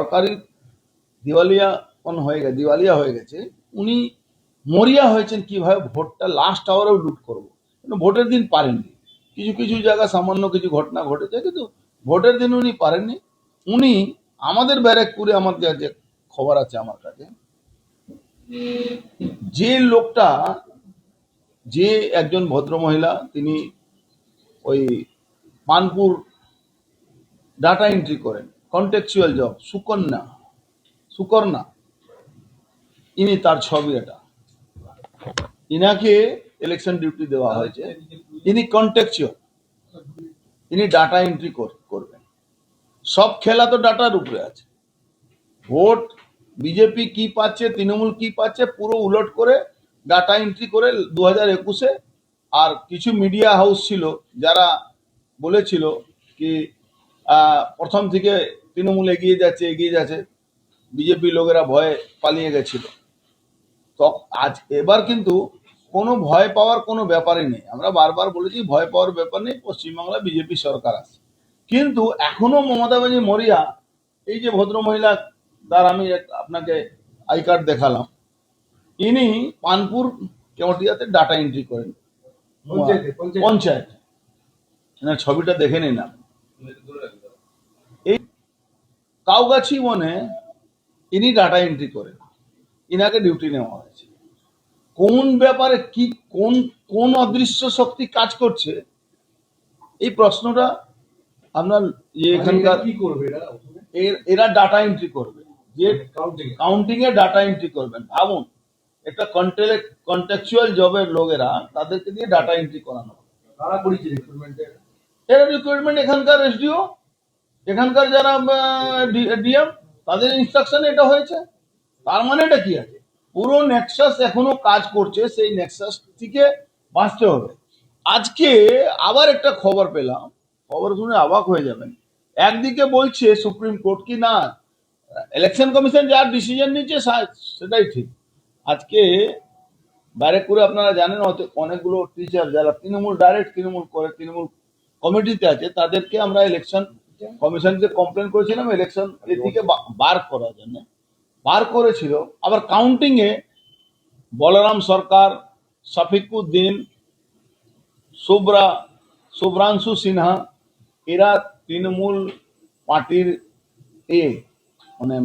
সরকারি দিওয়ালিয়া হয়ে গেছে। উনি মরিয়া হয়েছেন কিভাবে ভোটটা লাস্ট আওয়ারেও লুট করবো, কিন্তু ভোটের দিন পারেননি। কিছু কিছু জায়গা সামান্য কিছু ঘটনা ঘটেছে, কিন্তু ভোটের দিন উনি পারেননি। উনি আমাদের ব্যারাকপুরে, আমার যে খবর আছে আমার কাছে, যে লোকটা, যে একজন ভদ্রমহিলা, তিনি ওই পানপুর ডাটা এন্ট্রি করেন, কন্টেক্সুয়াল জব, সুকর্ণা, ইনি তার ছবি এটা, ইনাকে ইলেকশন ডিউটি দেওয়া হয়েছে। ইনি কন্টেক্সুয়াল, ইনি ডাটা এন্ট্রি করবেন। সব খেলা তো ডাটার উপরে আছে। ভোট বিজেপি কি পাচ্ছে, তৃণমূল কি পাচ্ছে, পুরো উলট করে ডাটা এন্ট্রি করে 2021-এ। আর কিছু মিডিয়া হাউস ছিল যারা বলেছিল কি প্রথম থেকে তৃণমূল এগিয়ে যাচ্ছে, বিজেপি লোকেরা ভয়ে পালিয়ে গেছিল। তো আজ এবার কিন্তু কোনো ভয় পাওয়ার কোনো ব্যাপারই নেই। আমরা বারবার বলেছি ভয় পাওয়ার ব্যাপার নেই, পশ্চিমবাংলা বিজেপি সরকার আছে। কিন্তু এখনো মমতা ব্যানার্জি মরিয়া, এই যে ভদ্রমহিলা, তার আমি আপনাকে আই কার্ড দেখালাম, ইনি পানপুর কেওটিয়াতে ডাটা এন্ট্রি করেন, পঞ্চায়েত। এনার ছবিটা দেখে নিলাম। এই কাউগাছি বনে ইনি ডাটা এন্ট্রি করেন, ইনাকে ডিউটি নেওয়া হয়েছে। কোন ব্যাপারে কি, কোন কোন অদৃশ্য শক্তি কাজ করছে, এই প্রশ্নটা আপনার এখানকার কি করবে, এরা ডাটা এন্ট্রি করবে, যে কাউন্টিং এ ডাটা এন্ট্রি করবেন। ভাবুন, একটা কন্টেক্সুয়াল জবের লোকেরা, তাদেরকে দিয়ে ডাটা এন্ট্রি করানো। এরা রিক্রুটমেন্ট এখানকার এসডিও, এখানকার যারা ডিএম, তাদের ইনস্ট্রাকশনে এটা হয়েছে। তার মানে এটা কি আছে, পুরো নেক্সাস এখনো কাজ করছে, সেই নেক্সাস থেকে বাঁচতে হবে। আজকে আবার একটা খবর পেলাম, খবর শুনে অবাক হয়ে যাবেন। একদিকে বলছে সুপ্রিম কোর্ট কি না, ইলেকশন কমিশন যার ডিসিশন নিচ্ছে সেটাই ঠিক। আজকে ব্যারাকপুরে আপনারা জানেন অনেকগুলো টিচার যারা ডাইরেক্ট তৃণমূল করে, তৃণমূল কমিটিতে আছে, তাদেরকে আমরা ইলেকশন কমিশনকে কমপ্লেন করেছিলাম ইলেকশন থেকে বার করার জন্য, বার করেছিল। আবার কাউন্টিং এ বলরাম সরকার, শফিকুদ্দিন, শুভ্রাংশু সিনহা, এরা তৃণমূল পার্টির মানে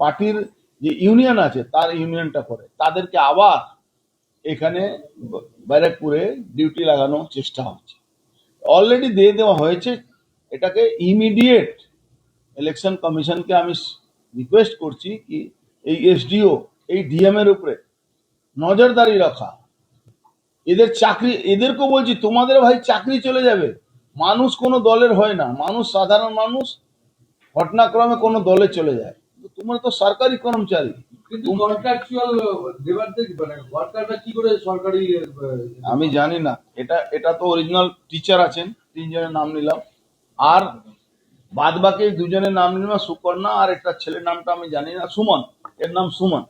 পার্টির যে ইউনিয়ন আছে তার ইউনিয়নটা করে, তাদেরকে আবার এখানে ব্যারাকপুরে ডিউটি লাগানোর চেষ্টা হচ্ছে। অলরেডি দিয়ে দেওয়া হয়েছে। এটাকে ইমিডিয়েট ইলেকশন কমিশনকে আমি রিকোয়েস্ট করছি কি এই এসডিও, এই ডিএম এর উপরে নজরদারি রাখা। এদের চাকরি, এদেরকেও বলছি তোমাদের ভাই চাকরি চলে যাবে। মানুষ কোনো দলের হয় না, মানুষ সাধারণ মানুষ ঘটনাক্রমে কোনো দলে চলে যায়, তোমরা তো সরকারি কর্মচারী। আমি জানি না, এটা তো অরিজিনাল টিচার আছেন, তিনজনের নাম নিলাম, আর বাদ বাকি দুজনের নাম নিলাম, সুকর্ণা আর একটা ছেলের নামটা আমি জানি না, সুমন, এর নাম সুমন।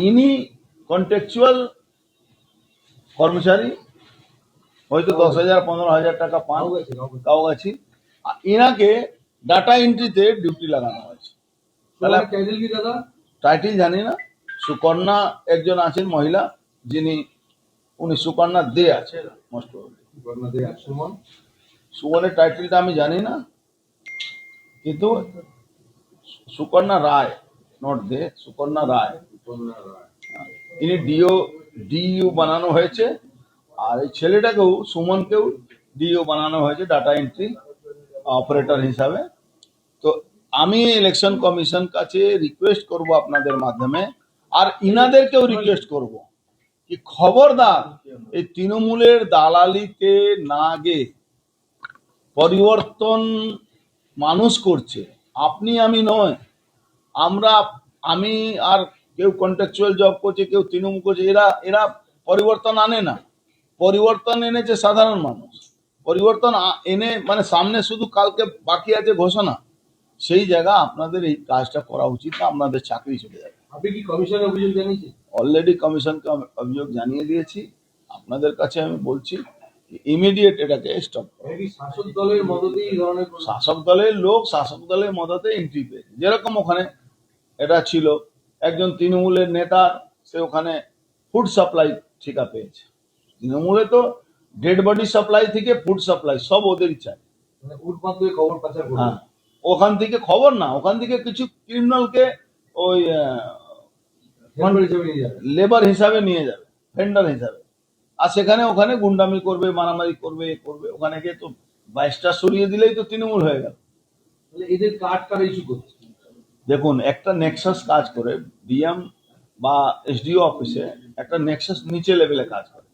ইনি কন্ট্রাকচুয়াল কর্মচারী, হয়তো 10,000 15,000 টাকা পান কাউগাছি। ইনাকে ডাটা এন্ট্রিতে ডিউটি লাগানো হয়েছে। টাইটেল জানি না। সুকর্ণা একজন আছেন মহিলা, যিনি, উনি সুকর্ণা দে আছে, সুমনের টাইটেলটা আমি জানি না, কিন্তু সুকর্ণা রায়, নট দে, সুকর্ণা রায়। ইনি ডিইউ বানানো হয়েছে। আর এই ছেলেটাকেও, সুমনকেও ডিইউ বানানো হয়েছে ডাটা এন্ট্রি অপারেটর হিসাবে। তো আমি ইলেকশন কমিশন কাছে রিকোয়েস্ট করব আপনাদের মাধ্যমে, আর ইনাদেরকেও রিকোয়েস্ট করব কি খবরদার এই তৃণমূলের দালালিতে না গে, পরিবর্তন মানুষ করছে, আপনি আমি নয়। আমি আর কেউ কন্ট্রাকচুয়াল জব করছে, কেউ তৃণমূল করছে, এরা পরিবর্তন আনে না। পরিবর্তন এনেছে সাধারণ মানুষ। পরিবর্তন এনে মানে সামনে শুধু কালকে বাকি আছে ঘোষণা, সেই জায়গা আপনাদের এই কাজটা করা উচিত না, আপনাদের চাকরি চলে যাবে। আপনি কি কমিশনে অভিযোগ জানিয়েছেন? অলরেডি কমিশনকে অভিযোগ জানিয়ে দিয়েছি। আপনাদের কাছে আমি বলছি ইমিডিয়েট এটাকে স্টপ। শাসক দলের মদতেই এই ধরনের শাসক দলের লোক শাসক দলের মদতে এন্ট্রি পেয়েছে। যেরকম ওখানে এটা ছিল একজন তৃণমূলের নেতা, সে ওখানে ফুড সাপ্লাই ঠিকা পেয়েছে। তৃণমূলে তো ডেড বডি সাপ্লাই থেকে ফুড সাপ্লাই সব ওদেরই চাই। মানে ফুটপাত থেকে খবর পাচার করে। হ্যাঁ, ওখান থেকে খবর না, ওখান থেকে কিছু ক্রিমিনালকে ওই হিসেবে নিয়ে যাবে, লেবার হিসাবে নিয়ে যাবে, ভেন্ডার হিসাবে। আর সেখানে ওখানে গুন্ডামি করবে, মারামারি করবে, এ করবে। ওখানে গিয়ে তো 22টা সরিয়ে দিলেই তো তৃণমূল হয়ে গেল। তাহলে এদের কার্ড ইস্যু করছে। দেখুন, একটা নেক্সাস কাজ করে ডিএম বা এসডিও অফিসে, একটা নেক্সাস নিচে লেভেলে কাজ করে।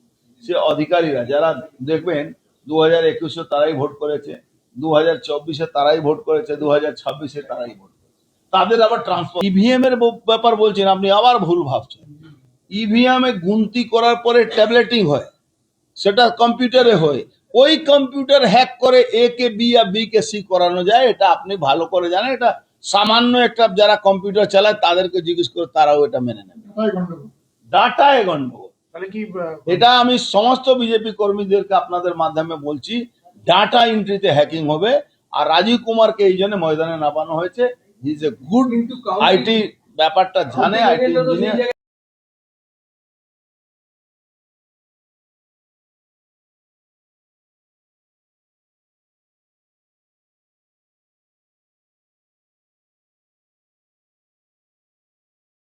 সে অধিকারীরা যারা দেখবেন 2021-এ তারাই ভোট করেছে, 2024-এ তারাই ভোট করেছে, 2026-এ তারাই ভোট করেছে, তাদের আবার ট্রান্সফার। ইভিএম এর ব্যাপার বলছেন আপনি, আবার ভুল ভাবছেন। ইভিএম এ গুনতি করার পরে ট্যাবলেটিং হয়, সেটা কম্পিউটারে হয়। ওই কম্পিউটার হ্যাক করে এ কে বি আর বি কে সি করানো যায়, এটা আপনি ভালো করে জানেন। এটা সামান্য একটা যারা কম্পিউটার চালায় তাদেরকে জিজ্ঞেস করে, তারাও এটা মেনে নেবে। ডাটায় গন্ডগোল। তাহলে কি এটা আমি সমস্ত বিজেপি কর্মীদেরকে আপনাদের মাধ্যমে বলছি, ডাটা এন্ট্রিতে হ্যাকিং হবে। আর রাজীব কুমারকে এই জন্য ময়দানে নামানো হয়েছে। He is a good IT, ব্যাপারটা জানে, আইটি ইঞ্জিনিয়ার।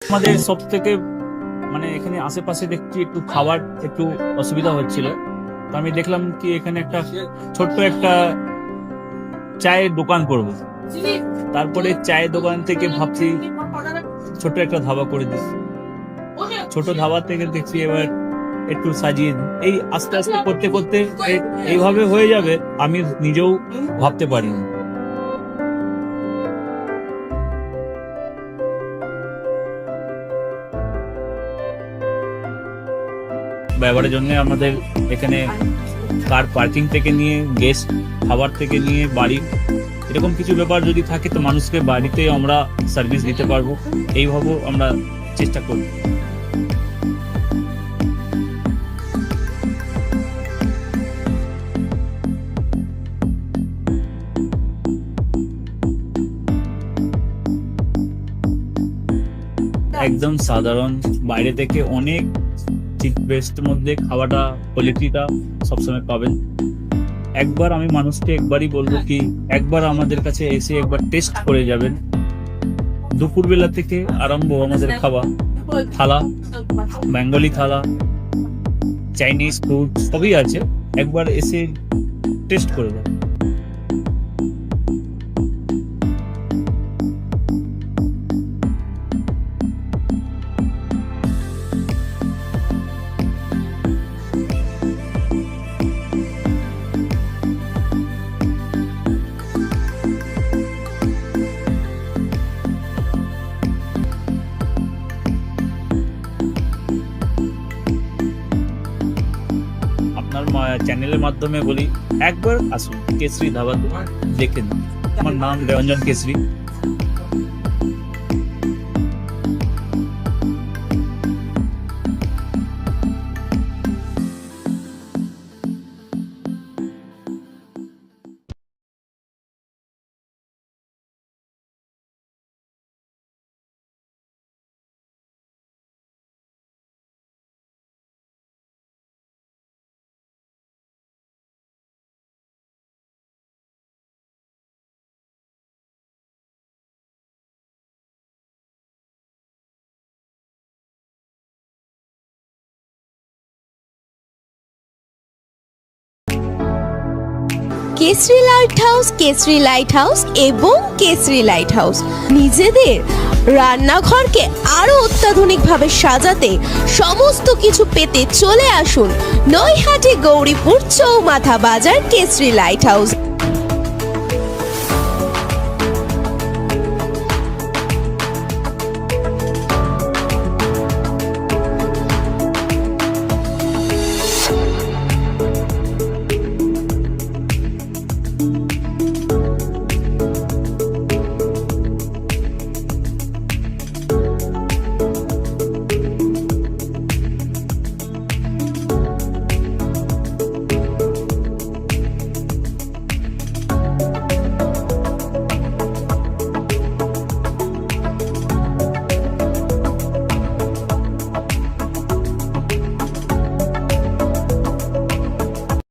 আমাদের সব থেকে মানে এখানে আশেপাশে দেখছি একটু খাবার একটু অসুবিধা হচ্ছিল, তো আমি দেখলাম কি এখানে একটা ছোট্ট একটা চায়ের দোকান করব। তারপরে চায়ের দোকান থেকে ভাবছি ছোট্ট একটা ধাবা করে দিই। ছোট ধাবা থেকে দেখছি এবার একটু সাজিয়ে দিই। এই আস্তে আস্তে করতে করতে এইভাবে হয়ে যাবে, আমি নিজেও ভাবতে পারিনি। ব্যবহারের জন্য আমাদের এখানে কার পার্কিং থেকে নিয়ে গেস্ট খাবার থেকে নিয়ে বাড়ি, এরকম কিছু ব্যাপার যদি থাকে তো মানুষকে বাড়িতে আমরা সার্ভিস দিতে পারবো, এইভাবে আমরা চেষ্টা করব। একদম সাধারণ, বাইরে থেকে অনেক চিপ বেস্ট মধ্যে খাওয়াটা কোয়ালিটিটা সবসময় পাবেন। একবার আমি মানুষকে একবারই বলবো কি একবার আমাদের কাছে এসে একবার টেস্ট করে যাবেন। দুপুরবেলা থেকে আরম্ভ আমাদের খাওয়া, থালা, বেঙ্গলি থালা, চাইনিজ ফুড সবই আছে, একবার এসে টেস্ট করে যাবেন। চ্যানেলের মাধ্যমে বলি একবার আসুন কেশরী ধাবা, দেখেন। আমার নাম Ranjan Keshari. Keshari lighthouse, Keshari lighthouse এবং কেশরী লাইট হাউস নিজেদের রান্নাঘরকে আরো অত্যাধুনিকভাবে সাজাতে সমস্ত কিছু পেতে চলে আসুন নৈহাটি গৌরীপুর চৌমাথা বাজার কেশরী লাইট হাউস।